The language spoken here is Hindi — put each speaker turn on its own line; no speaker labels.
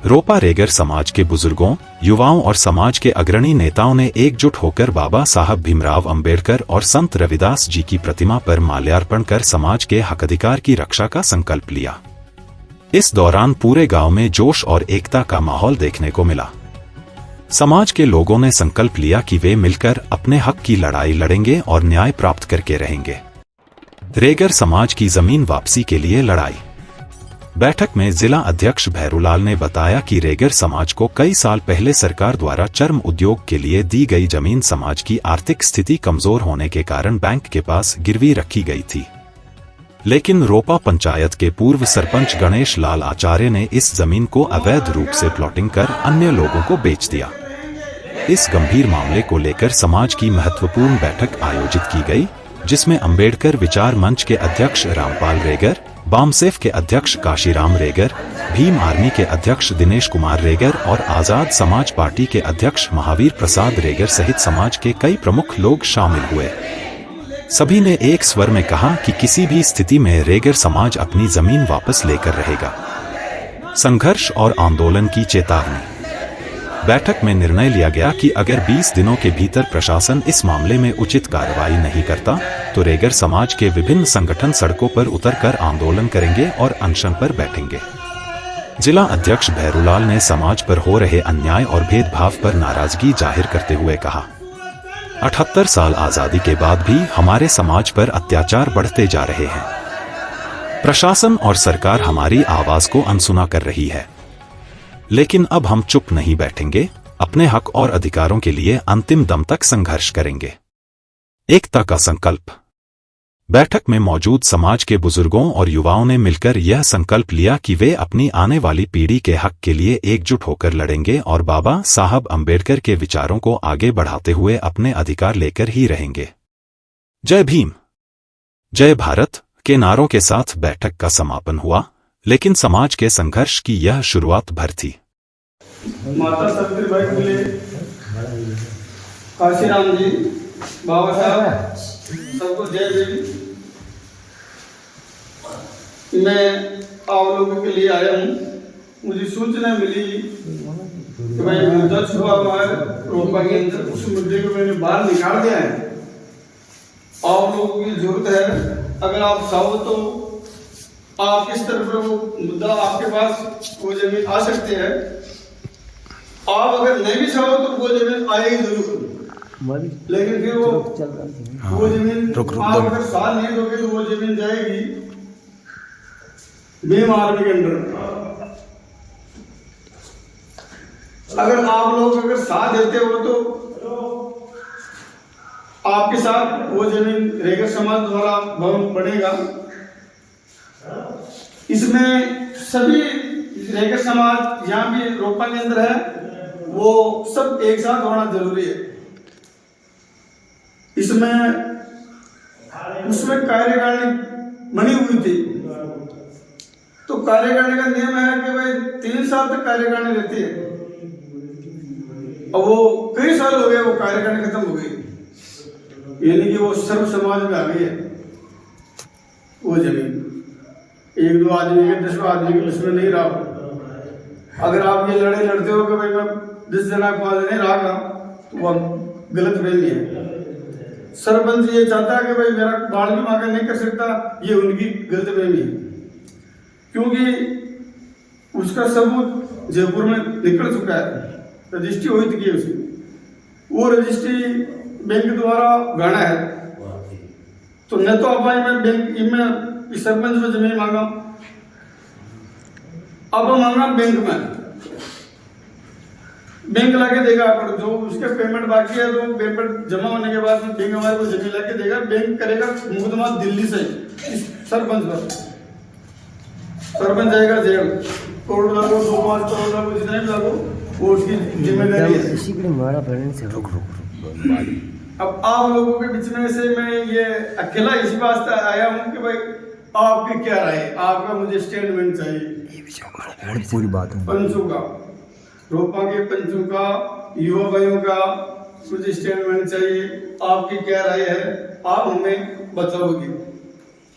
रोपा रेगर समाज के बुजुर्गों, युवाओं और समाज के अग्रणी नेताओं ने एकजुट होकर बाबा साहब भीमराव अंबेडकर और संत रविदास जी की प्रतिमा पर माल्यार्पण कर समाज के हक अधिकार की रक्षा का संकल्प लिया। इस दौरान पूरे गांव में जोश और एकता का माहौल देखने को मिला। समाज के लोगों ने संकल्प लिया कि वे मिलकर अपने हक की लड़ाई लड़ेंगे और न्याय प्राप्त करके रहेंगे। रेगर समाज की जमीन वापसी के लिए लड़ाई। बैठक में जिला अध्यक्ष भैरूलाल ने बताया कि रेगर समाज को कई साल पहले सरकार द्वारा चर्म उद्योग के लिए दी गई जमीन समाज की आर्थिक स्थिति कमजोर होने के कारण बैंक के पास गिरवी रखी गई थी, लेकिन रोपा पंचायत के पूर्व सरपंच गणेश लाल आचार्य ने इस जमीन को अवैध रूप से प्लॉटिंग कर अन्य लोगों को बेच दिया। इस गंभीर मामले को लेकर समाज की महत्वपूर्ण बैठक आयोजित की गई, जिसमें अंबेडकर विचार मंच के अध्यक्ष रामपाल रेगर, बामसेफ के अध्यक्ष काशीराम रेगर, भीम आर्मी के अध्यक्ष दिनेश कुमार रेगर और आजाद समाज पार्टी के अध्यक्ष महावीर प्रसाद रेगर सहित समाज के कई प्रमुख लोग शामिल हुए। सभी ने एक स्वर में कहा कि किसी भी स्थिति में रेगर समाज अपनी जमीन वापस लेकर रहेगा। संघर्ष और आंदोलन की चेतावनी। बैठक में निर्णय लिया गया कि अगर 20 दिनों के भीतर प्रशासन इस मामले में उचित कार्रवाई नहीं करता तो रेगर समाज के विभिन्न संगठन सड़कों पर उतरकर आंदोलन करेंगे और अनशन पर बैठेंगे। जिला अध्यक्ष भैरूलाल ने समाज पर हो रहे अन्याय और भेदभाव पर नाराजगी जाहिर करते हुए कहा, 78 साल आजादी के बाद भी हमारे समाज पर अत्याचार बढ़ते जा रहे हैं। प्रशासन और सरकार हमारी आवाज को अनसुना कर रही है, लेकिन अब हम चुप नहीं बैठेंगे। अपने हक और अधिकारों के लिए अंतिम दम तक संघर्ष करेंगे। एकता का संकल्प। बैठक में मौजूद समाज के बुजुर्गों और युवाओं ने मिलकर यह संकल्प लिया कि वे अपनी आने वाली पीढ़ी के हक के लिए एकजुट होकर लड़ेंगे और बाबा साहब अंबेडकर के विचारों को आगे बढ़ाते हुए अपने अधिकार लेकर ही रहेंगे। जय भीम, जय भारत के नारों के साथ बैठक का समापन हुआ, लेकिन समाज के संघर्ष की यह शुरुआत भर थी।
माता सावित्रीबाई फुले, काशीराम जी, बाबा साहब, सबको जय भीम। मैं आप लोगों के लिए आया हूँ। मुझे सूचना मिली कि भाई मुद्दा छुपा हुआ है रोपा के अंदर, उस मुद्दे को मैंने बाहर निकाल दिया है। आप लोगों की जरूरत है, अगर आप चाहो तो आप किस तरफ वो मुद्दा आपके पास वो जमीन आ सकते हैं। आप अगर नहीं भी चाहो तो वो जमीन आएगी जरूर, लेकिन फिर वो जमीन आप अगर साथ नहीं दोगे तो वो जमीन जाएगी भीम आर्मी के अंदर। अगर आप लोग अगर साथ देते हो तो आपके साथ वो जमीन रेगर समाज द्वारा भवन बनेगा। इसमें सभी रेगर समाज यहाँ भी रोपा के अंदर है, वो सब एक साथ होना जरूरी है। उसमें कार्यकारिणी बनी हुई थी, तो कार्यकारिणी का नियम है कि भाई 3 साल तक कार्यकारिणी रहती है। अब वो कई साल हो गए, वो कार्यकारिणी खत्म हो गई, यानी कि वो सर्व समाज में आ गई है वो जमीन। 1-2 आदमी के 10 आदमी के उसमें नहीं रहा। अगर आप ये लड़ाई लड़ते हो कि भाई मैं 10 जना को आज नहीं रहा, तो वो गलत फहमी है। सरपंच ये चाहता है कि भाई मेरा बाढ़ भी मांगा नहीं कर सकता, ये उनकी गलत फहमी है, क्योंकि उसका सबूत जयपुर में निकल चुका है, रजिस्ट्री हुई थी उसकी, वो रजिस्ट्री बैंक द्वारा गाना है। तो न तो अब मैं बैंक में सरपंच में जमीन मांगा, अब मांगा बैंक में, बैंक लाके देगा। पर जो उसके पेमेंट बाकी है तो पेमेंट जमा होने के बाद बैंक हमारे को जमीन लाके देगा। बैंक करेगा मुकदमा दिल्ली से सरपंच पर, सरपंच जाएगा जेल, करोड़ लागो 2-5 करोड़ लागो जितने भी लागो, वो उसकी जिम्मेदारी है। अब आप लोगों के बीच में से मैं ये अकेला इसी वास्ते आया हूँ कि भाई आपकी क्या राय, आपका मुझे स्टेटमेंट चाहिए
पूरी बात है।
पंचों का, रोपा के पंचों का, युवा भाइयों का कुछ स्टेटमेंट चाहिए। आपकी क्या राय है, आप हमें बताओगे।